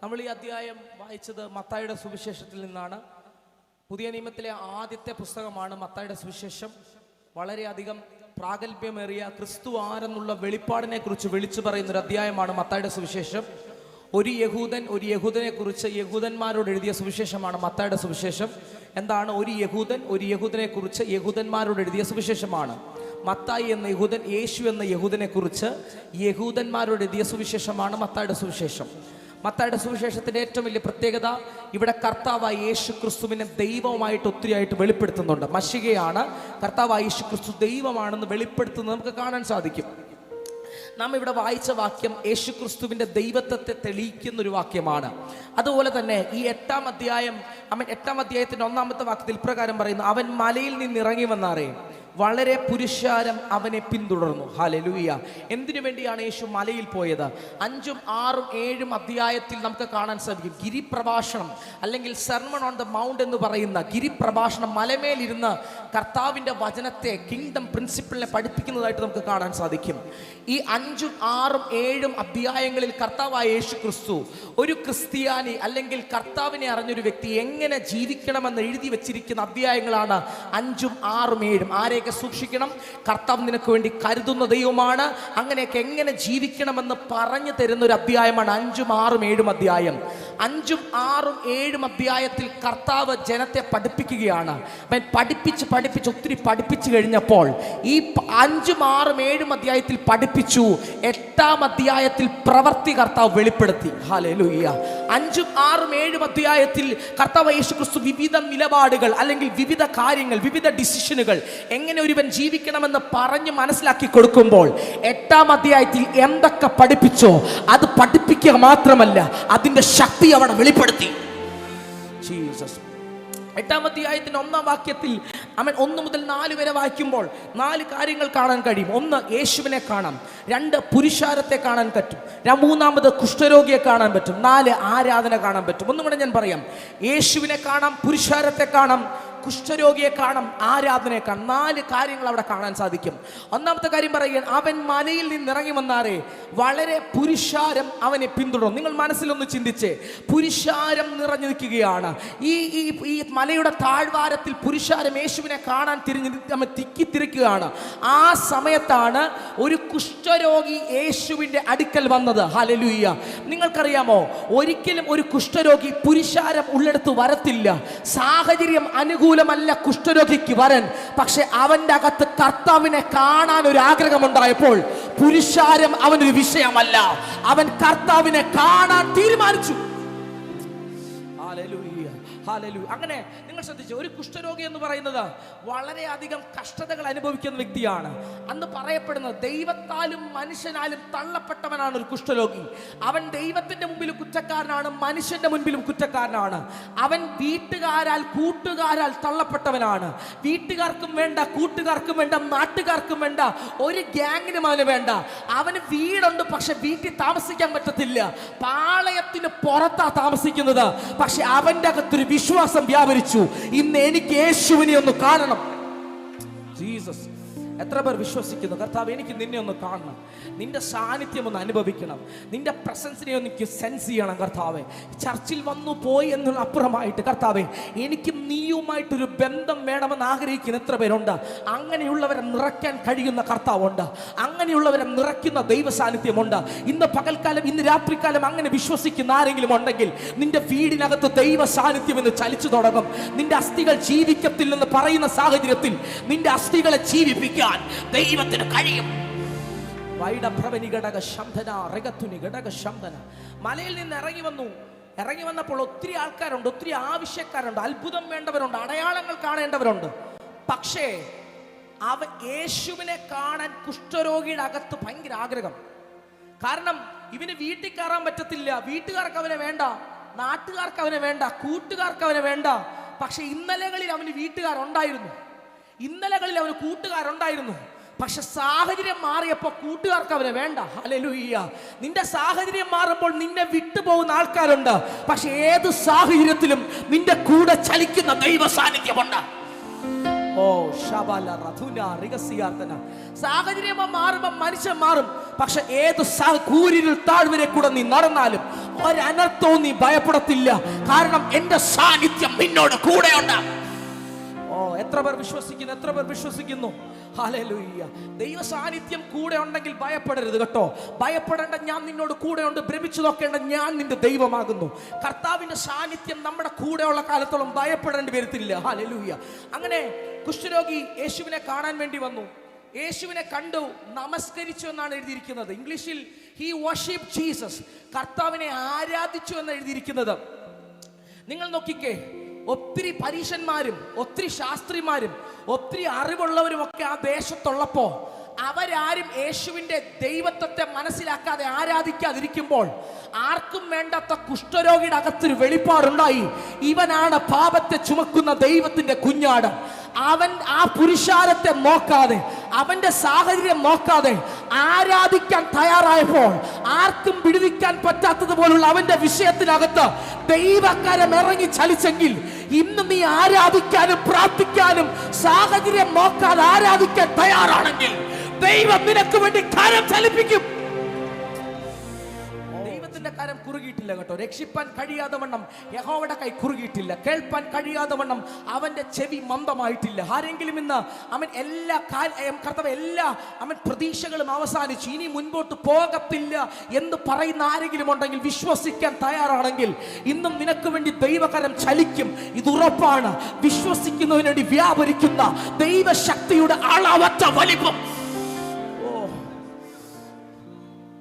നമ്മൾ ഈ അധ്യായം വായിച്ചത് മത്തായിയുടെ സുവിശേഷത്തിൽ നിന്നാണ്. പുതിയ നിയമത്തിലെ ആദ്യത്തെ പുസ്തകമാണ് മത്തായിയുടെ സുവിശേഷം. വളരെയധികം പ്രാഗൽഭ്യമേറിയ ക്രിസ്തു ആരെന്നുള്ള വെളിപ്പാടിനെ കുറിച്ച് വിളിച്ചു പറയുന്ന ഒരു അധ്യായമാണ് മത്തായിയുടെ സുവിശേഷം. ഒരു യഹൂദനെ കുറിച്ച് യഹൂദന്മാരോട് എഴുതിയ സുവിശേഷമാണ് മത്തായിയുടെ സുവിശേഷം. എന്താണ് ഒരു യഹൂദനെ കുറിച്ച് യഹൂദന്മാരോട് എഴുതിയ സുവിശേഷമാണ്. മത്തായി എന്ന യഹൂദൻ യേശു എന്ന യഹൂദനെ കുറിച്ച് യഹൂദന്മാരോട് എഴുതിയ സുവിശേഷമാണ് മത്തായിയുടെ സുവിശേഷം. മത്തായിയുടെ സുവിശേഷത്തിന്റെ ഏറ്റവും വലിയ പ്രത്യേകത, ഇവിടെ കർത്താവായ യേശു ക്രിസ്തുവിനെ ദൈവമായിട്ട് ഒത്തിരിയായിട്ട് വെളിപ്പെടുത്തുന്നുണ്ട്. മശികയാണ്, കർത്താവായ യേശു ക്രിസ്തു ദൈവമാണെന്ന് വെളിപ്പെടുത്തുന്നത് നമുക്ക് കാണാൻ സാധിക്കും. നാം ഇവിടെ വായിച്ച വാക്യം യേശു ക്രിസ്തുവിന്റെ ദൈവത്വത്തെ തെളിയിക്കുന്ന ഒരു വാക്യമാണ്. അതുപോലെ തന്നെ ഈ എട്ടാം അധ്യായത്തിന്റെ 1-ാമത്തെ വാക്യത്തിൽ ഇപ്രകാരം പറയുന്നു, അവൻ മലയിൽ നിന്ന് ഇറങ്ങി വന്നാറേ വളരെ പുരുഷാരം അവനെ പിന്തുടർന്നു. ഹല്ലേലൂയ. എന്തിനു വേണ്ടിയാണ് യേശു മലയിൽ പോയത്? 5, 6, 7 അധ്യായത്തിൽ നമുക്ക് കാണാൻ സാധിക്കും. ഗിരിപ്രഭാഷണം അല്ലെങ്കിൽ സെർമൺ ഓൺ ദ മൗണ്ട് എന്ന് പറയുന്ന ഗിരിപ്രഭാഷണം, മലമേലിരുന്ന് കർത്താവിൻ്റെ വചനത്തെ, കിങ്ഡം പ്രിൻസിപ്പിളിനെ പഠിപ്പിക്കുന്നതായിട്ട് നമുക്ക് കാണാൻ സാധിക്കും. ഈ 5, 6, 7 അധ്യായങ്ങളിൽ കർത്താവായ യേശു ക്രിസ്തു ഒരു ക്രിസ്ത്യാനി അല്ലെങ്കിൽ കർത്താവിനെ അറിഞ്ഞൊരു വ്യക്തി എങ്ങനെ ജീവിക്കണമെന്ന് എഴുതി വെച്ചിരിക്കുന്ന അധ്യായങ്ങളാണ് 5, 6, 7. ആരെയൊക്കെ സൂക്ഷിക്കണം? കർത്താവ് നിനക്ക് വേണ്ടി കരുതുന്ന ദൈവമാണ്. അങ്ങനെയൊക്കെ എങ്ങനെ ജീവിക്കണമെന്ന് പറഞ്ഞു തരുന്ന ഒരു അധ്യായമാണ് 5, 6, 7 അധ്യായം. 5, 6, 7 അധ്യായത്തിൽ കർത്താവ് ജനത്തെ പഠിപ്പിക്കുകയാണ്. പഠിപ്പിച്ച് ഒത്തിരി പഠിപ്പിച്ചു കഴിഞ്ഞപ്പോൾ ഈ 5, 6, 7 അധ്യായത്തിൽ പഠിപ്പിച്ചു. 8-ാം അധ്യായത്തിൽ പ്രവൃത്തി കർത്താവ് വെളിപ്പെടുത്തി. ഹല്ലേലൂയ. 5, 6, 7 അധ്യായത്തിൽ കർത്താവ് യേശു ക്രിസ്തു വിവിധ നിലപാടുകൾ അല്ലെങ്കിൽ വിവിധ കാര്യങ്ങൾ, വിവിധ ഡിസിഷനുകൾ, എങ്ങനെ ഒരുവൻ ജീവിക്കണമെന്ന് പറഞ്ഞ് മനസ്സിലാക്കി കൊടുക്കുമ്പോൾ 8-ാം അധ്യായത്തിൽ എന്തൊക്കെ പഠിപ്പിച്ചോ അത് പഠിപ്പിക്കുക മാത്രമല്ല, അതിന്റെ ശക്തി അവിടെ വെളിപ്പെടുത്തി. ജീസസ്. 8-ാം അധ്യായത്തിന്റെ 1-ാം വാക്യത്തിൽ 1 മുതൽ 4 വരെ വായിക്കുമ്പോൾ 4 കാര്യങ്ങൾ കാണാൻ കഴിയും. 1, യേശുവിനെ കാണാം. 2, പുരുഷാരത്തെ കാണാൻ പറ്റും. 3 കുഷ്ഠരോഗിയെ കാണാൻ പറ്റും. 4, ആരാധന കാണാൻ പറ്റും. ഒന്നുകൂടെ ഞാൻ പറയാം. യേശുവിനെ കാണാം, പുരുഷാരത്തെ കാണാം, കുഷ്ഠരോഗിയെ കാണാം, ആരാധനയെ കാണാം. 4 കാര്യങ്ങൾ അവിടെ കാണാൻ സാധിക്കും. 1-ാമത്തെ കാര്യം പറയുകയാണ്, അവൻ മലയിൽ നിന്ന് ഇറങ്ങി വന്നാറേ വളരെ പുരുഷാരം അവനെ പിന്തുടർന്നു. നിങ്ങൾ മനസ്സിലൊന്ന് ചിന്തിച്ചേ. പുരുഷാരം നിറഞ്ഞു നിൽക്കുകയാണ്. ഈ മലയുടെ താഴ്വാരത്തിൽ പുരുഷാരം യേശുവിനെ കാണാൻ തിക്കിത്തിരിക്കുകയാണ്. ആ സമയത്താണ് ഒരു കുഷ്ഠരോഗി യേശുവിൻ്റെ അടുക്കൽ വന്നത്. ഹല്ലേലൂയ. നിങ്ങൾക്കറിയാമോ, ഒരിക്കലും ഒരു കുഷ്ഠരോഗി പുരുഷാരം ഉള്ളിടത്ത് വരത്തില്ല. സാഹചര്യം അനുകൂലമല്ല കുഷ്ഠരോഗിക്ക് വരാൻ. പക്ഷെ അവന്റെ അകത്ത് കർത്താവിനെ കാണാൻ ഒരു ആഗ്രഹമുണ്ടായപ്പോൾ പുരുഷാരം അവനൊരു വിഷയമല്ല. അവൻ കർത്താവിനെ കാണാൻ തീരുമാനിച്ചു. ഹല്ലേലൂയ. അങ്ങനെ നിങ്ങൾ ശ്രദ്ധിച്ചു, ഒരു കുഷ്ഠരോഗി എന്ന് പറയുന്നത് വളരെയധികം കഷ്ടതകൾ അനുഭവിക്കുന്ന വ്യക്തിയാണ്. അന്ന് പറയപ്പെടുന്നത് ദൈവത്താലും മനുഷ്യനാലും തള്ളപ്പെട്ടവനാണ് ഒരു കുഷ്ഠരോഗി. അവൻ ദൈവത്തിന്റെ മുമ്പിലും കുറ്റക്കാരനാണ്, മനുഷ്യന്റെ മുൻപിലും കുറ്റക്കാരനാണ്. അവൻ വീട്ടുകാരാൽ കൂട്ടുകാരാൽ തള്ളപ്പെട്ടവനാണ്. വീട്ടുകാർക്കും വേണ്ട, കൂട്ടുകാർക്കും വേണ്ട, നാട്ടുകാർക്കും വേണ്ട, ഒരു ഗ്യാങ്ങിനും അവന് വേണ്ട. അവന് വീടുണ്ട്, പക്ഷെ വീട്ടിൽ താമസിക്കാൻ പറ്റത്തില്ല. പാളയത്തിന് പുറത്താ താമസിക്കുന്നത്. പക്ഷെ അവന്റെ അകത്തൊരു വിശ്വാസം വ്യാപരിച്ചു. ഇന്ന് എനിക്ക് യേശുവിനെ ഒന്ന് കാണണം. ജീസസ്. എത്ര പേർ വിശ്വസിക്കുന്നു, കർത്താവ് എനിക്ക് നിന്നെ ഒന്ന് കാണണം, നിന്റെ സാന്നിധ്യം ഒന്ന് അനുഭവിക്കണം, നിന്റെ പ്രസൻസിനെ ഒന്ന് എനിക്ക് സെൻസ് ചെയ്യണം. കർത്താവെ, ചർച്ചിൽ വന്നു പോയി എന്നുള്ള അപ്പുറമായിട്ട് കർത്താവെ, എനിക്ക് നീയുമായിട്ടൊരു ബന്ധം വേണമെന്ന് ആഗ്രഹിക്കുന്ന എത്ര പേരുണ്ട്? അങ്ങനെയുള്ളവരെ നിറയ്ക്കാൻ കഴിയുന്ന കർത്താവുണ്ട്. അങ്ങനെയുള്ളവരെ നിറയ്ക്കുന്ന ദൈവ സാന്നിധ്യമുണ്ട്. ഇന്ന് പകൽക്കാലം, ഇന്ന് രാത്രികാലം അങ്ങനെ വിശ്വസിക്കുന്ന ആരെങ്കിലും ഉണ്ടെങ്കിൽ നിന്റെ വീടിനകത്ത് ദൈവ സാന്നിധ്യം എന്ന് ചലിച്ചു തുടങ്ങും. നിന്റെ അസ്ഥികൾ ജീവിക്കത്തില്ലെന്ന് പറയുന്ന സാഹചര്യത്തിൽ നിന്റെ അസ്ഥികളെ ജീവിപ്പിക്കാൻ ദൈവത്തിന് കഴിയും. മലയിൽ നിന്ന് ഇറങ്ങി വന്നപ്പോൾ ഒത്തിരി ആൾക്കാരുണ്ട്, ഒത്തിരി ആവശ്യക്കാരുണ്ട്, അത്ഭുതം വേണ്ടവരുണ്ട്, അടയാളങ്ങൾ കാണേണ്ടവരുണ്ട്. പക്ഷേ യേശുവിനെ കാണാൻ കുഷ്ഠരോഗിയുടെ അകത്ത് ഭയങ്കര ആഗ്രഹം. കാരണം ഇവന് വീട്ടിൽ കയറാൻ പറ്റത്തില്ല. വീട്ടുകാർക്ക് അവനെ വേണ്ട, നാട്ടുകാർക്ക് അവനെ വേണ്ട, കൂട്ടുകാർക്ക് അവനെ വേണ്ട. പക്ഷെ ഇന്നലകളിൽ അവന് വീട്ടുകാരുണ്ടായിരുന്നു, ഇന്നലകളിൽ അവന് കൂട്ടുകാരുണ്ടായിരുന്നു. പക്ഷെ സാഹചര്യം മാറിയപ്പോൾ കൂട്ടുകാർക്ക് അവനെ വേണ്ട. ഹല്ലേലൂയ. നിന്റെ സാഹചര്യം മാറുമ്പോൾ നിന്നെ വിട്ടുപോകുന്ന ആൾക്കാരുണ്ട്. പക്ഷെ ഏത് സാഹചര്യത്തിലും നിന്റെ കൂടെ ചലിക്കുന്ന ദൈവ സാന്നിധ്യമുണ്ട്. ഓ ശബല റഥുന റിഗസിയാർത്തന. സാഹചര്യം മാറുമ്പോൾ മനുഷ്യൻ മാറും. പക്ഷെ ഏത് കൂരിരുൾ താഴ്വരെ കൂടെ നീ നടന്നാലും ഒരനർത്ഥവും നീ ഭയപ്പെടത്തില്ല. കാരണം എന്റെ സാന്നിധ്യം നിന്നോട് കൂടെയുണ്ട്. ഓ എത്ര പേർ വിശ്വസിക്കുന്നു, എത്ര പേർ വിശ്വസിക്കുന്നു? ഹല്ലേലൂയ. ദൈവ സാന്നിധ്യം കൂടെ ഉണ്ടെങ്കിൽ ഭയപ്പെടരുത് കേട്ടോ. ഭയപ്പെടേണ്ട, ഞാൻ നിന്നോട് കൂടെ ഉണ്ട്. ഭ്രമിച്ചു നോക്കേണ്ട, ഞാൻ നിന്റെ ദൈവമാകുന്നു. കർത്താവിന്റെ സാന്നിധ്യം നമ്മുടെ കൂടെയുള്ള കാലത്തോളം ഭയപ്പെടേണ്ടി വരത്തില്ല. ഹല്ലേലൂയ. അങ്ങനെ കുഷ്ഠരോഗി യേശുവിനെ കാണാൻ വേണ്ടി വന്നു. യേശുവിനെ കണ്ടു, നമസ്കരിച്ചു എന്നാണ് എഴുതിയിരിക്കുന്നത്. ഇംഗ്ലീഷിൽ ഹി വർഷിപ്പ് ജീസസ്, കർത്താവിനെ ആരാധിച്ചു എന്ന് എഴുതിയിരിക്കുന്നത്. നിങ്ങൾ നോക്കിക്കേ, ഒത്തിരി പരീശന്മാരും ഒത്തിരി ശാസ്ത്രിമാരും ഒത്തിരി അറിവുള്ളവരും ഒക്കെ ആ ദേശത്തുള്ളപ്പോ അവരാരും യേശുവിന്റെ ദൈവത്വത്തെ മനസ്സിലാക്കാതെ ആരാധിക്കാതിരിക്കുമ്പോൾ ആർക്കും വേണ്ടാത്ത കുഷ്ഠരോഗിയുടെ അകത്തൊരു വെളിപ്പാടുണ്ടായി. ഇവനാണ് പാപത്തെ ചുമക്കുന്ന ദൈവത്തിന്റെ കുഞ്ഞാട്. അവൻ ആ പുരുഷാരത്തെ നോക്കാതെ, അവന്റെ സാഹചര്യം നോക്കാതെ ആരാധിക്കാൻ തയ്യാറായപ്പോൾ ആർക്കും വിടുവിക്കാൻ പറ്റാത്തതുപോലുള്ള അവന്റെ വിഷയത്തിനകത്ത് ദൈവകരം ഇറങ്ങി ചലിച്ചെങ്കിൽ ഇന്ന് നീ ആരാധിക്കാനും പ്രാർത്ഥിക്കാനും സാഹചര്യം നോക്കാതെ ആരാധിക്കാൻ തയ്യാറാണെങ്കിൽ ദൈവം നിനക്ക് വേണ്ടി കരം ചലിപ്പിക്കും. ദൈവത്തിന്റെ കരം കുറുകിയിട്ടില്ല കേട്ടോ. രക്ഷിപ്പാൻ കഴിയാതെ വണ്ണം യഹോവയുടെ കൈ കുറുകിയിട്ടില്ല. കേൾപ്പാൻ കഴിയാതെ വണ്ണം അവന്റെ ചെവി മന്ദമായിട്ടില്ല. ആരെങ്കിലും ഇന്ന് അവൻ എല്ലാ അവൻ പ്രതീക്ഷകളും അവസാനിച്ചു, ഇനി മുൻപോട്ട് പോകത്തില്ല എന്ന് പറയുന്ന ആരെങ്കിലും ഉണ്ടെങ്കിൽ, വിശ്വസിക്കാൻ തയ്യാറാണെങ്കിൽ ഇന്നും നിനക്ക് വേണ്ടി ദൈവകരം ചലിക്കും. ഇത് ഉറപ്പാണ്. വിശ്വസിക്കുന്നതിന് വേണ്ടി വ്യാപരിക്കുന്ന ദൈവശക്തിയുടെ അളവറ്റ വലിപ്പം.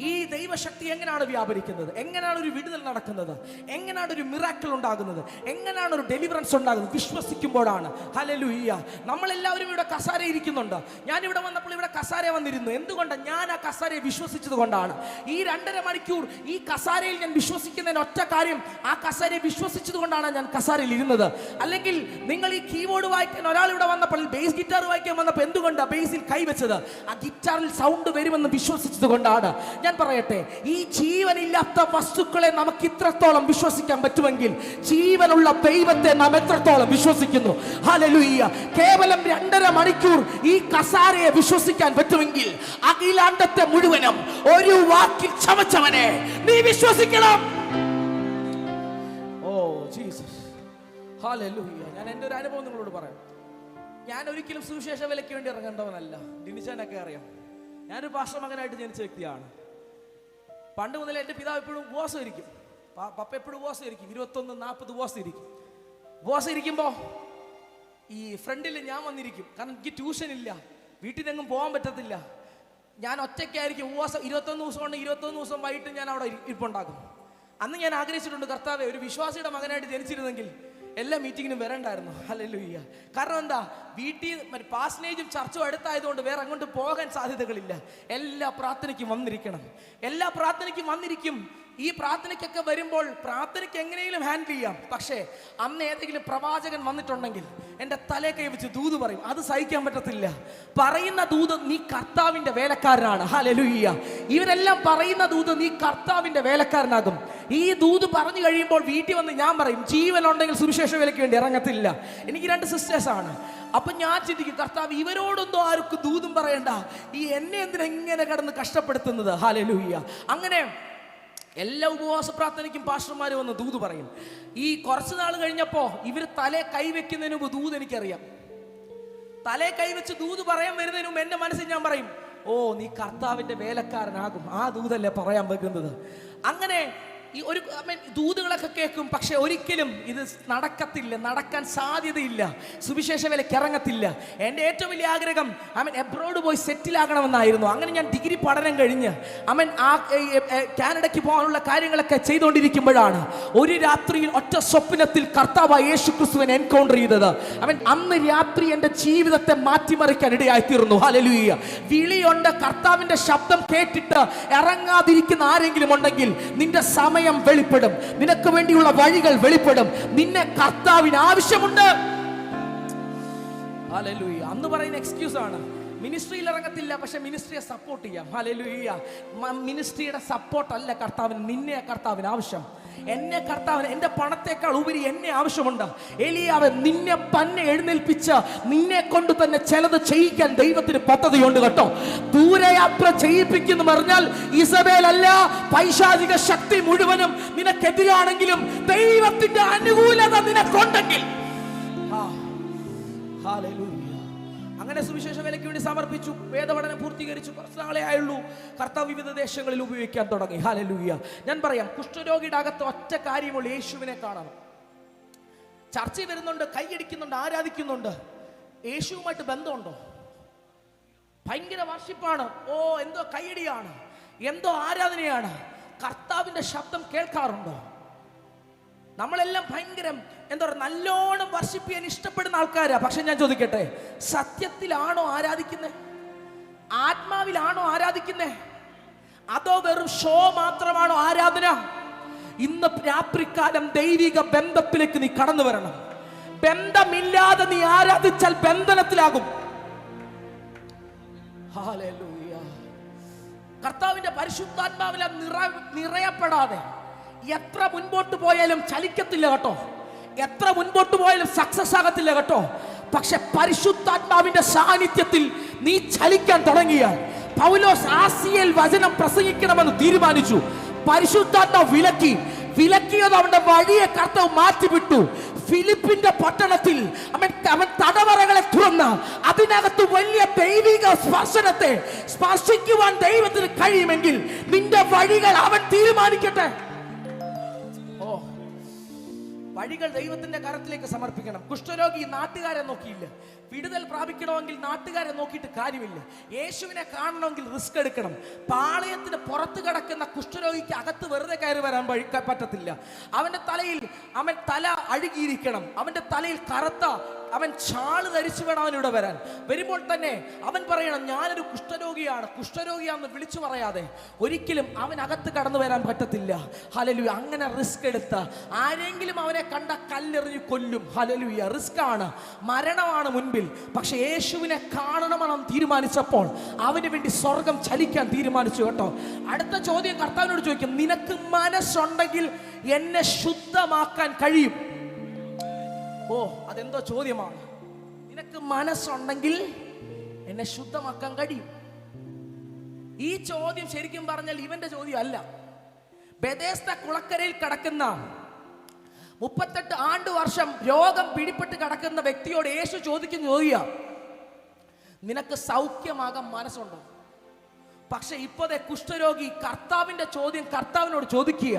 ഈ ദൈവശക്തി എങ്ങനെയാണ് വ്യാപരിക്കുന്നത്? എങ്ങനെയാണ് ഒരു വിടുതൽ നടക്കുന്നത്? എങ്ങനെയാണ് ഒരു മിറാക്കിൾ ഉണ്ടാകുന്നത്? എങ്ങനെയാണ് ഒരു ഡെലിവറൻസ് ഉണ്ടാകുന്നത്? വിശ്വസിക്കുമ്പോഴാണ്. ഹല്ലേലൂയ. നമ്മളെല്ലാവരും ഇവിടെ കസാര ഇരിക്കുന്നുണ്ട്. ഞാൻ ഇവിടെ വന്നപ്പോൾ ഇവിടെ കസാര വന്നിരുന്നു. എന്തുകൊണ്ടാണ്? ഞാൻ ആ കസാരയെ വിശ്വസിച്ചത് കൊണ്ടാണ്. ഈ 2.5 മണിക്കൂർ ഈ കസാരയിൽ ഞാൻ വിശ്വസിക്കുന്നതിന് ഒറ്റ കാര്യം, ആ കസാരയെ വിശ്വസിച്ചത് കൊണ്ടാണ് ഞാൻ കസാരയിൽ ഇരുന്നത്. അല്ലെങ്കിൽ നിങ്ങൾ ഈ കീബോർഡ് വായിക്കാൻ ഒരാൾ ഇവിടെ വന്നപ്പോൾ, ബേസ് ഗിറ്റാർ വായിക്കാൻ വന്നപ്പോൾ എന്തുകൊണ്ടാണ് ബേസിൽ കൈവച്ചത്? ആ ഗിറ്റാറിൽ സൗണ്ട് വരുമെന്ന് വിശ്വസിച്ചത് കൊണ്ടാണ്. ഞാൻ പറയട്ടെ, ഈ ജീവനില്ലാത്ത വസ്തുക്കളെ നമുക്ക് ഇത്രത്തോളം വിശ്വസിക്കാൻ പറ്റുമെങ്കിൽ ജീവനുള്ള ദൈവത്തെ നാം എത്രത്തോളം വിശ്വസിക്കുന്നു? ഹല്ലേലൂയ. കേവലം 2.5 മണിക്കൂർ ഈ കസാരയെ വിശ്വസിക്കാൻ പറ്റുമെങ്കിൽ അഖിലാണ്ടത്തെ മുഴുവനും ഒരു വാക്കിൽ ചമച്ചവനെ നീ വിശ്വസിക്കണം. Oh Jesus, hallelujah. ഞാൻ എൻ്റെ ഒരു അനുഭവം നിങ്ങളോട് പറയാം. ഞാൻ ഒരിക്കലും സുവിശേഷ വിലയ്ക്ക് വേണ്ടി ഇറങ്ങേണ്ടവനല്ല. ഡിനിച്ചാനൊക്കെ അറിയാം, ഞാനൊരു പാസ്റ്റർ മകനായിട്ട് ജനിച്ച വ്യക്തിയാണ്. പണ്ട് മുതലേ എൻ്റെ പിതാവ് എപ്പോഴും ഉപവാസം ഇരിക്കും. പപ്പ എപ്പോഴും ഉപവാസം ഇരിക്കും. 21-40 ഉപവാസം ഇരിക്കും. ഉപവാസം ഇരിക്കുമ്പോൾ ഈ ഫ്രണ്ടിൽ ഞാൻ വന്നിരിക്കും. കാരണം എനിക്ക് ട്യൂഷൻ ഇല്ല, വീട്ടിൽ നിന്നെങ്ങും പോകാൻ പറ്റത്തില്ല. ഞാൻ ഒറ്റയ്ക്കായിരിക്കും ഉപവാസം. 21 ദിവസം കൊണ്ട് 21 ദിവസം വൈകിട്ട് ഞാൻ അവിടെ ഇരിപ്പുണ്ടാക്കും. അന്ന് ഞാൻ ആഗ്രഹിച്ചിട്ടുണ്ട്, കർത്താവേ, ഒരു വിശ്വാസിയുടെ മകനായിട്ട് ജനിച്ചിരുന്നെങ്കിൽ എല്ലാ മീറ്റിങ്ങിനും വരണ്ടായിരുന്നു. ഹല്ലേലൂയ. കാരണം എന്താ? വീട്ടിൽ പാസ്റ്റേജും ചർച്ചും അടുത്തായതുകൊണ്ട് വേറെ അങ്ങോട്ട് പോകാൻ സാധ്യതകളില്ല. എല്ലാ പ്രാർത്ഥനയ്ക്കും വന്നിരിക്കണം. എല്ലാ പ്രാർത്ഥനയ്ക്കും വന്നിരിക്കും. ഈ പ്രാർത്ഥനയ്ക്കൊക്കെ വരുമ്പോൾ പ്രാർത്ഥനയ്ക്ക് എങ്ങനെയും ഹാൻഡിൽ ചെയ്യാം. പക്ഷേ അന്ന് ഏതെങ്കിലും പ്രവാചകൻ വന്നിട്ടുണ്ടെങ്കിൽ എൻ്റെ തലേ കൈ വെച്ച് ദൂത് പറയും. അത് സഹിക്കാൻ പറ്റത്തില്ല. പറയുന്ന ദൂത് നീ കർത്താവിൻ്റെ വേലക്കാരനാണ്. ഹല്ലേലൂയ. ഇവരെല്ലാം പറയുന്ന ദൂത് നീ കർത്താവിൻ്റെ വേലക്കാരനാകും. ഈ ദൂത് പറഞ്ഞു കഴിയുമ്പോൾ വീട്ടിൽ വന്ന് ഞാൻ പറയും, ജീവനുണ്ടെങ്കിൽ സുവിശേഷ വേലയ്ക്ക് വേണ്ടി ഇറങ്ങത്തില്ല. എനിക്ക് 2 സിസ്റ്റേഴ്സാണ്. അപ്പൊ ഞാൻ ചിന്തിക്കും, കർത്താവ്, ഇവരോടൊന്നും ആർക്കും ദൂതും പറയണ്ട, ഈ എന്നെ എന്തിനെങ്ങനെ കിടന്ന് കഷ്ടപ്പെടുത്തുന്നത്? ഹല്ലേലൂയ. അങ്ങനെ എല്ലാ ഉപവാസ പ്രാർത്ഥനയ്ക്കും പാസ്റ്റർമാർ വന്ന് ദൂത് പറയും. ഈ കുറച്ച് നാൾ കഴിഞ്ഞപ്പോൾ ഇവർ തലേ കൈവെക്കുന്നതിന് മുമ്പ് ദൂത് എനിക്കറിയാം. തലേ കൈവച്ച് ദൂത് പറയാൻ വരുന്നതിന് മുമ്പ് എൻ്റെ മനസ്സിൽ ഞാൻ പറയും, ഓ, നീ കർത്താവിൻ്റെ വേലക്കാരനാകും. ആ ദൂതല്ലേ പറയാൻ വെക്കുന്നത്. അങ്ങനെ ഈ ഒരു ദൂതുകളൊക്കെ കേൾക്കും. പക്ഷെ ഒരിക്കലും ഇത് നടക്കത്തില്ല, നടക്കാൻ സാധ്യതയില്ല. സുവിശേഷ വിലയ്ക്ക് ഇറങ്ങത്തില്ല. എൻ്റെ ഏറ്റവും വലിയ ആഗ്രഹം എബ്രോഡ് പോയി സെറ്റിൽ ആകണമെന്നായിരുന്നു. അങ്ങനെ ഞാൻ ഡിഗ്രി പഠനം കഴിഞ്ഞ് കാനഡയ്ക്ക് പോകാനുള്ള കാര്യങ്ങളൊക്കെ ചെയ്തുകൊണ്ടിരിക്കുമ്പോഴാണ് ഒരു രാത്രിയിൽ ഒറ്റ സ്വപ്നത്തിൽ കർത്താവായ യേശു ക്രിസ്തുവിനെ എൻകൗണ്ടർ ചെയ്തത്. അന്ന് രാത്രി എൻ്റെ ജീവിതത്തെ മാറ്റിമറിക്കാൻ ഇടയായിത്തീർന്നു. ഹല്ലേലൂയ. വിളിയുണ്ട്. കർത്താവിൻ്റെ ശബ്ദം കേട്ടിട്ട് ഇറങ്ങാതിരിക്കുന്ന ആരെങ്കിലും ഉണ്ടെങ്കിൽ നിന്റെ സമയം വെളിപ്പെടും. നിനക്ക് വേണ്ടിയുള്ള വഴികൾ വെളിപ്പെടും. നിന്നെ കർത്താവിന് ആവശ്യമുണ്ട്. ഹല്ലേലൂയ. അന്ന് പറയുന്ന എക്സ്ക്യൂസ് ആണ്, മിനിസ്ട്രിയിൽ ഇറങ്ങത്തില്ല, പക്ഷെ മിനിസ്ട്രിയെ സപ്പോർട്ട് ചെയ്യാം. ഹല്ലേലൂയ. മിനിസ്ട്രിയുടെ സപ്പോർട്ട് അല്ല കർത്താവിന്, നിന്നെ കർത്താവിന് ആവശ്യം. എന്നെ കർത്താവിന് എൻ്റെ പണത്തേക്കാൾ ഉപരി എന്നെ ആവശ്യമുണ്ട്. ഏലിയാവ്, നിന്നെ തന്നെ എഴുന്നേൽപ്പിച്ച് നിന്നെ കൊണ്ട് തന്നെ ചിലത് ചെയ്യിക്കാൻ ദൈവത്തിന് പദ്ധതിയുണ്ട് കേട്ടോ. ദൂരയാത്ര ചെയ്യിപ്പിക്കുന്നു പറഞ്ഞാൽ ഇസബേൽ അല്ല, പൈശാചിക ശക്തി മുഴുവനും നിനക്കെതിരാണെങ്കിലും ദൈവത്തിന്റെ അനുകൂലത നിനക്കുണ്ടെങ്കിൽ അങ്ങനെ സുവിശേഷ വേലയ്ക്ക് വേണ്ടി സമർപ്പിച്ചു. വേദപഠനം പൂർത്തീകരിച്ചു. കുറച്ച് നാളെ ആയുള്ളൂ. കർത്താവ് വിവിധ ദേശങ്ങളിൽ ഉപയോഗിക്കാൻ തുടങ്ങി. ഹല്ലേലൂയ. ഞാൻ പറയാം, കുഷ്ഠരോഗിയുടെ അകത്ത് ഒറ്റ കാര്യമുള്ളൂ, യേശുവിനെ കാണണം. ചർച്ചയിൽ വരുന്നുണ്ട്, കൈയടിക്കുന്നുണ്ട്, ആരാധിക്കുന്നുണ്ട്. യേശുവുമായിട്ട് ബന്ധമുണ്ടോ? ഭയങ്കര വർഷിപ്പാണ്, ഓ എന്തോ കൈയടിയാണ്, എന്തോ ആരാധനയാണ്. കർത്താവിന്റെ ശബ്ദം കേൾക്കാറുണ്ടോ? നമ്മളെല്ലാം ഭയങ്കര എന്താ പറയുക, നല്ലോണം വർഷിപ്പ് ചെയ്യാൻ ഇഷ്ടപ്പെടുന്ന ആൾക്കാരാ. പക്ഷെ ഞാൻ ചോദിക്കട്ടെ, സത്യത്തിലാണോ ആരാധിക്കുന്നത്? ആത്മാവിലാണോ ആരാധിക്കുന്നത്? അതോ വെറും ഷോ മാത്രമാണോ ആരാധന? ഇന്ന് രാത്രികാലം ദൈവിക ബന്ധത്തിലേക്ക് നീ കടന്നു വരണം. ബന്ധമില്ലാതെ നീ ആരാധിച്ചാൽ ബന്ധനത്തിലാകും. ഹല്ലേലൂയ. കർത്താവിന്റെ പരിശുദ്ധാത്മാവിൽ നിറയപ്പെടാതെ എത്ര മുൻപോട്ട് പോയാലും ചലിക്കത്തില്ല കേട്ടോ. എത്ര മുൻപോട്ട് പോയാലും സക്സസ് ആകത്തില്ല കേട്ടോ. പക്ഷെ പരിശുദ്ധാത്മാവിന്റെ സാന്നിധ്യത്തിൽ നീ ചലിക്കാൻ തുടങ്ങിയാൽ, പൗലോസ് ആസിയയിൽ വചനം പ്രസംഗിക്കണമെന്ന് തീരുമാനിച്ചു. പരിശുദ്ധാത്മാവ് വിലക്കിയത് അവന്റെ വഴിയെ കർത്താവ് മാറ്റിവിട്ടു. ഫിലിപ്പിന്റെ പട്ടണത്തിൽ അവൻ തടവറകളെ തുറന്ന് അതിനകത്ത് വലിയ ദൈവിക സ്പർശനത്തെ സ്പർശിക്കുവാൻ ദൈവത്തിന് കഴിയുമെങ്കിൽ നിന്റെ വഴികൾ അവൻ തീരുമാനിക്കട്ടെ. വഴികൾ ദൈവത്തിന്റെ കരത്തിലേക്ക് സമർപ്പിക്കണം. കുഷ്ഠരോഗി നാട്ടുകാരെ നോക്കിയില്ല. വിടുതൽ പ്രാപിക്കണമെങ്കിൽ നാട്ടുകാരെ നോക്കിയിട്ട് കാര്യമില്ല. യേശുവിനെ കാണണമെങ്കിൽ റിസ്ക് എടുക്കണം. പാളയത്തിന് പുറത്ത് കിടക്കുന്ന കുഷ്ഠരോഗിക്ക് അകത്ത് വെറുതെ കയറി വരാൻ പറ്റത്തില്ല. അവന്റെ തലയിൽ തല അഴുകിയിരിക്കണം. അവന്റെ തലയിൽ കറുത്ത അവൻ ഷാള് ധരിച്ചു വേണം അവനിവിടെ വരാൻ. വരുമ്പോൾ തന്നെ അവൻ പറയണം, ഞാനൊരു കുഷ്ഠരോഗിയാണെന്ന് വിളിച്ചു പറയാതെ ഒരിക്കലും അവൻ അകത്ത് കടന്നു വരാൻ പറ്റത്തില്ല. ഹല്ലേലൂയ. അങ്ങനെ റിസ്ക് എടുത്ത് ആരെങ്കിലും അവനെ കണ്ട കല്ലെറിഞ്ഞ് കൊല്ലും. ഹല്ലേലൂയ. റിസ്ക് ആണ്, മരണമാണ് മുൻപിൽ. പക്ഷെ യേശുവിനെ കാണണമെന്ന് തീരുമാനിച്ചപ്പോൾ അവന് വേണ്ടി സ്വർഗം ചലിക്കാൻ തീരുമാനിച്ചു കേട്ടോ. അടുത്ത ചോദ്യം കർത്താവിനോട് ചോദിക്കും, നിനക്ക് മനസ്സുണ്ടെങ്കിൽ എന്നെ ശുദ്ധമാക്കാൻ കഴിയും. ഓ, അതെന്തോ ചോദ്യമാണ്. നിനക്ക് മനസ്സുണ്ടെങ്കിൽ എന്നെ ശുദ്ധമാക്കാൻ കഴിയും. ഈ ചോദ്യം ശരിക്കും പറഞ്ഞാൽ ഇവന്റെ ചോദ്യം അല്ല. ബെഥേസ്ദ കുളക്കരയിൽ കിടക്കുന്ന 38 ആണ്ട് വർഷം രോഗം പിടിപെട്ട് കിടക്കുന്ന വ്യക്തിയോട് യേശു ചോദിക്കുന്ന ചോദ്യം, നിനക്ക് സൗഖ്യമാകാൻ മനസ്സുണ്ടോ? പക്ഷെ ഇപ്പോഴത്തെ കുഷ്ഠരോഗി കർത്താവിന്റെ ചോദ്യം കർത്താവിനോട് ചോദിക്കുക.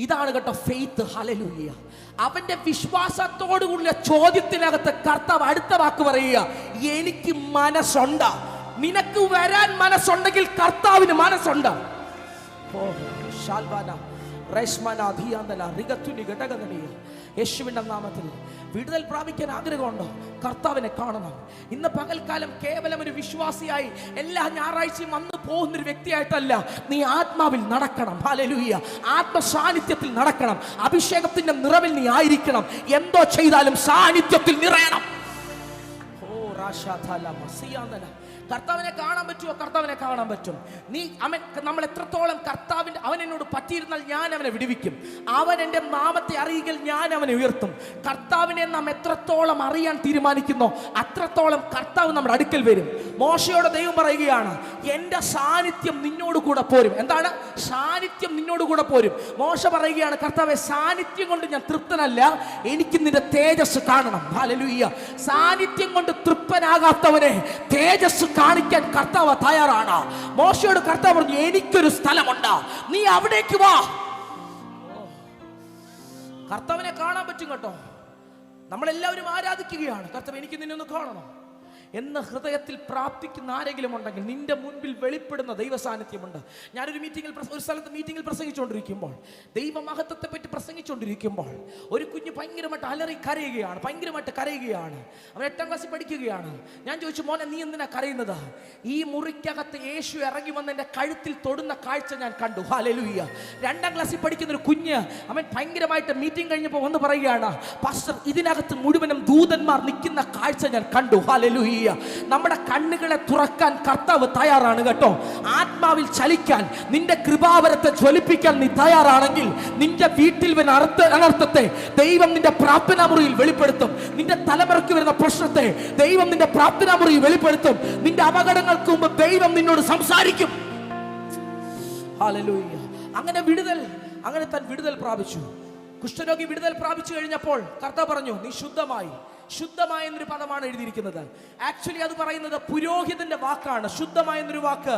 ഇതാണ് കേട്ടോ ഫെയ്ത്ത്. ഹല്ലേലൂയ. അവന്റെ വിശ്വാസത്തോടുകൂടിയ ചോദ്യത്തിനകത്ത് കർത്താവ് അടുത്ത വാക്ക് പറയുക, എനിക്ക് മനസ്സുണ്ട്. നിനക്ക് വരാൻ മനസ്സുണ്ടെങ്കിൽ കർത്താവിന് മനസ്സുണ്ട്. യേശുവിന്റെ നാമത്തിൽ വിടുതൽ പ്രാപിക്കാൻ ആഗ്രഹമുണ്ടോ? കർത്താവിനെ കാണണം. ഇന്ന് പകൽക്കാലം കേവലം ഒരു വിശ്വാസിയായി എല്ലാ ഞായറാഴ്ചയും വന്നു പോകുന്നൊരു വ്യക്തിയായിട്ടല്ല, നീ ആത്മാവിൽ നടക്കണം. ഹല്ലേലൂയ. ആത്മസാന്നിധ്യത്തിൽ നടക്കണം. അഭിഷേകത്തിന്റെ നിറവിൽ നീ ആയിരിക്കണം. എന്തോ ചെയ്താലും സാന്നിധ്യത്തിൽ നിറയണം. കർത്താവിനെ കാണാൻ പറ്റുമോ? കർത്താവിനെ കാണാൻ പറ്റും. നമ്മൾ എത്രത്തോളം കർത്താവിന്റെ അവൻ എന്നോട് പറ്റിയിരുന്നാൽ ഞാൻ അവനെ വിടുവിക്കും. അവൻ എൻ്റെ നാമത്തെ അറിയുകയിൽ ഞാൻ അവനെ ഉയർത്തും. കർത്താവിനെ നാം എത്രത്തോളം അറിയാൻ തീരുമാനിക്കുന്നോ അത്രത്തോളം കർത്താവ് നമ്മുടെ അടുക്കൽ വരും. മോശയോട് ദൈവം പറയുകയാണ്, എൻ്റെ സാന്നിധ്യം നിന്നോട് കൂടെ പോരും. എന്താണ് സാന്നിധ്യം? നിന്നോട് കൂടെ പോരും. മോശ പറയുകയാണ്, കർത്താവെ, സാന്നിധ്യം കൊണ്ട് ഞാൻ തൃപ്തനല്ല, എനിക്ക് നിന്റെ തേജസ് കാണണം. ഹല്ലേലൂയ. സാന്നിധ്യം കൊണ്ട് തൃപ്തനാകാത്തവനെ തേജസ് കാണിക്കാൻ കർത്താവ് തയ്യാറാണ്. മോശയോട് കർത്താവ് പറഞ്ഞു, എനിക്കൊരു സ്ഥലമുണ്ട്, നീ അവിടേക്ക് വാ. കർത്താവിനെ കാണാൻ പറ്റും കേട്ടോ. നമ്മളെല്ലാവരും ആരാധിക്കുകയാണ്, കർത്താവ് എനിക്ക് നിന്നെ ഒന്ന് കാണണം എന്ന് ഹൃദയത്തിൽ പ്രാർത്ഥിക്കുന്ന ആരെങ്കിലും ഉണ്ടെങ്കിൽ നിന്റെ മുൻപിൽ വെളിപ്പെടുന്ന ദൈവ സാന്നിധ്യമുണ്ട്. ഞാനൊരു ഒരു സ്ഥലത്ത് മീറ്റിങ്ങിൽ പ്രസംഗിച്ചുകൊണ്ടിരിക്കുമ്പോൾ, ദൈവമഹത്വത്തെ പറ്റി പ്രസംഗിച്ചുകൊണ്ടിരിക്കുമ്പോൾ ഒരു കുഞ്ഞ് ഭയങ്കരമായിട്ട് ഭയങ്കരമായിട്ട് കരയുകയാണ്. അവൻ 8ാം ക്ലാസ്സിൽ പഠിക്കുകയാണ്. ഞാൻ ചോദിച്ചു, മോനെ നീ എന്തിനാ കരയുന്നത്? ഈ മുറിക്കകത്ത് യേശു ഇറങ്ങി വന്ന് എൻ്റെ കഴുത്തിൽ തൊടുന്ന കാഴ്ച ഞാൻ കണ്ടു. ഹല്ലേലൂയ. 2ാം ക്ലാസ്സിൽ പഠിക്കുന്ന ഒരു കുഞ്ഞ്, അവൻ ഭയങ്കരമായിട്ട് മീറ്റിംഗ് കഴിഞ്ഞപ്പോൾ വന്ന് പറയുകയാണ്, പാസ്റ്റർ, ഇതിനകത്ത് മുഴുവനും ദൂതന്മാർ നിൽക്കുന്ന കാഴ്ച ഞാൻ കണ്ടു. ഹല്ലേലൂയ. ഹല്ലേലൂയ. നമ്മുടെ കണ്ണുകളെ തുറക്കാൻ കർത്താവ് തയ്യാറാണ് കേട്ടോ. ആത്മാവിൽ ചലിക്കാൻ, നിന്റെ കൃപാവരത്തെ ജ്വലിപ്പിക്കാൻ നീ തയ്യാറാണെങ്കിൽ നിന്റെ വീട്ടിൽ വരുന്ന അനർത്ഥത്തെ ദൈവം നിന്റെ പ്രാർത്ഥനാ മുറിയിൽ വെളിപ്പെടുത്തും. നിന്റെ തലമുറയ്ക്ക് വരുന്ന പ്രശ്നത്തെ ദൈവം നിന്റെ പ്രാർത്ഥനാ മുറിയിൽ വെളിപ്പെടുത്തും. നിന്റെ അപകടങ്ങൾക്ക് മുമ്പ് ദൈവം നിന്നോട് സംസാരിക്കും. ഹല്ലേലൂയ. അങ്ങനെ താൻ വിടുതൽ പ്രാപിച്ചു. കുഷ്ഠരോഗി വിടുതൽ പ്രാപിച്ചു കഴിഞ്ഞപ്പോൾ കർത്താവ് പറഞ്ഞു, നീ ശുദ്ധമായി. ശുദ്ധമായ എന്നൊരു പദമാണ് എഴുതിയിരിക്കുന്നത്. ആക്ച്വലി അത് പറയുന്നത് പുരോഹിതന്റെ വാക്കാണ്. ശുദ്ധമായ എന്നൊരു വാക്ക്,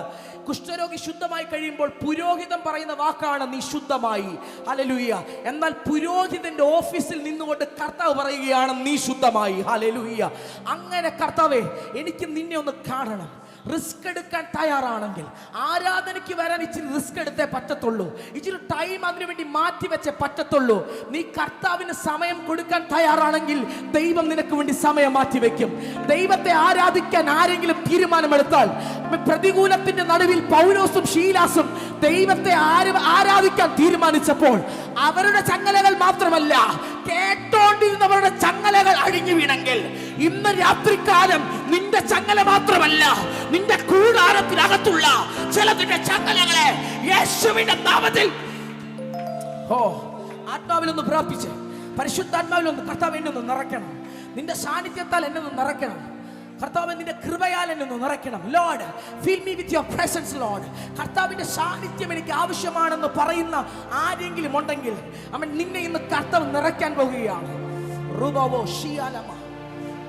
കുഷ്ഠരോഗി ശുദ്ധമായി കഴിയുമ്പോൾ പുരോഹിതൻ പറയുന്ന വാക്കാണ് നീ ശുദ്ധമായി. ഹല്ലേലൂയ. എന്നാൽ പുരോഹിതന്റെ ഓഫീസിൽ നിന്നുകൊണ്ട് കർത്താവ് പറയുകയാണ് നീ ശുദ്ധമായി. ഹല്ലേലൂയ. അങ്ങനെ കർത്താവേ, എനിക്ക് നിന്നെ ഒന്ന് കാണണം. റിസ്ക് എടുക്കാൻ തയ്യാറാണെങ്കിൽ, ആരാധനയ്ക്ക് വരാൻ ഇച്ചിരി റിസ്ക് എടുത്തേ പറ്റത്തുള്ളൂ, ഇച്ചിരി ടൈം അതിനു വേണ്ടി മാറ്റി വെച്ചേ പറ്റത്തുള്ളൂ. നീ കർത്താവിന് സമയം കൊടുക്കാൻ തയ്യാറാണെങ്കിൽ ദൈവം നിനക്ക് വേണ്ടി സമയം മാറ്റി വെക്കും. ദൈവത്തെ ആരാധിക്കാൻ ആരെങ്കിലും തീരുമാനമെടുത്താൽ, പ്രതികൂലത്തിന്റെ നടുവിൽ പൗലോസും ശീലാസും ദൈവത്തെ ആരാധിക്കാൻ തീരുമാനിച്ചപ്പോൾ അവരുടെ ചങ്ങലകൾ മാത്രമല്ല, കേട്ടോണ്ടിരുന്നവരുടെ ചങ്ങലകൾ അഴിഞ്ഞു വീണെങ്കിൽ ഇന്ന് രാത്രികാലം നിന്റെ ചങ്ങല മാത്രമല്ല, നിന്റെ കൂടാരത്തിനകത്തുള്ള ചിലതിന്റെ ചങ്ങലകളെ യേശുവിന്റെ നാമത്തിൽ ആത്മാവിലൊന്ന് പ്രാപിച്ച്, പരിശുദ്ധാത്മാവിലൊന്ന് കർത്താവ് എന്നെ ഒന്ന് നിറയ്ക്കണം. നിന്റെ സാന്നിധ്യത്താൽ എന്നെ ഒന്ന് നിറയ്ക്കണം കർത്താവ്. നിന്റെ കൃപയാൽ എന്നെ ഒന്ന് നിറയ്ക്കണം. Lord, fill me with your presence Lord. കർത്താവിന്റെ സാന്നിധ്യം എനിക്ക് ആവശ്യമാണെന്ന് പറയുന്ന ആരെങ്കിലും ഉണ്ടെങ്കിൽ അവൻ നിന്നെ ഇന്ന് കർത്താവ് നിറയ്ക്കാൻ പോകുകയാണ്. റുബവോ ഷിയാലമ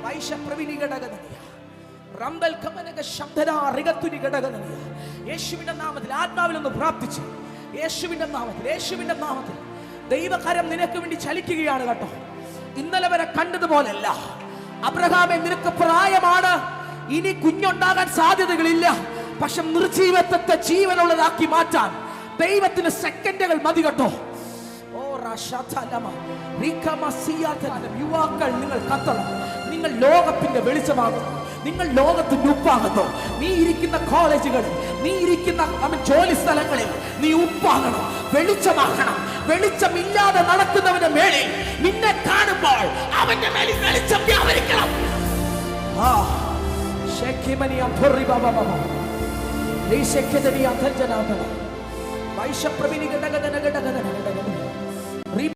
വൈശപ്രവിനി ഘടകനിയ റംബൽ കമനക ശബ്ദനാ റിഗത്തുനി ഘടകനിയ. യേശുവിന്റെ നാമത്തിൽ ആത്മാവിലൊന്ന് പ്രാർത്ഥിച്ച്, യേശുവിന്റെ നാമത്തിൽ ദൈവകരം നിനക്ക് വേണ്ടി ചലിക്കുകയാണ് കേട്ടോ. ഇന്നലെ വരെ കണ്ടതുപോലല്ല. അബ്രഹാമേ, നിനക്ക് പ്രായമാണ്, ഇനി കുഞ്ഞുണ്ടാകാൻ സാധ്യതകളില്ല. പക്ഷെ നിർജീവത്വത്തെ ജീവനുള്ളതാക്കി മാറ്റാൻ ദൈവത്തിന് സെക്കൻഡുകൾ മതി കേട്ടോ. യുവാക്കൾ, നിങ്ങൾ കത്തണം. നിങ്ങൾ ലോകത്തിന്റെ വെളിച്ചമാകുന്നു, നിങ്ങൾ ലോകത്തിന്റെ ഉപ്പാകുന്നു. നീ ഇരിക്കുന്ന കോളേജുകളിൽ, നീ ഇരിക്കുന്ന ജോലി സ്ഥലങ്ങളിൽ നീ ഉപ്പാകണം, വെളിച്ചമാകണം. വെളിച്ചമില്ലാതെ നടക്കുന്നവന്റെ മേളിൽ നിന്നെ കാണുമ്പോൾ അവന്റെ മേലിൽ വെളിച്ചം വ്യാപരിക്കണം. വൈശപ്രവിനി ഘടകന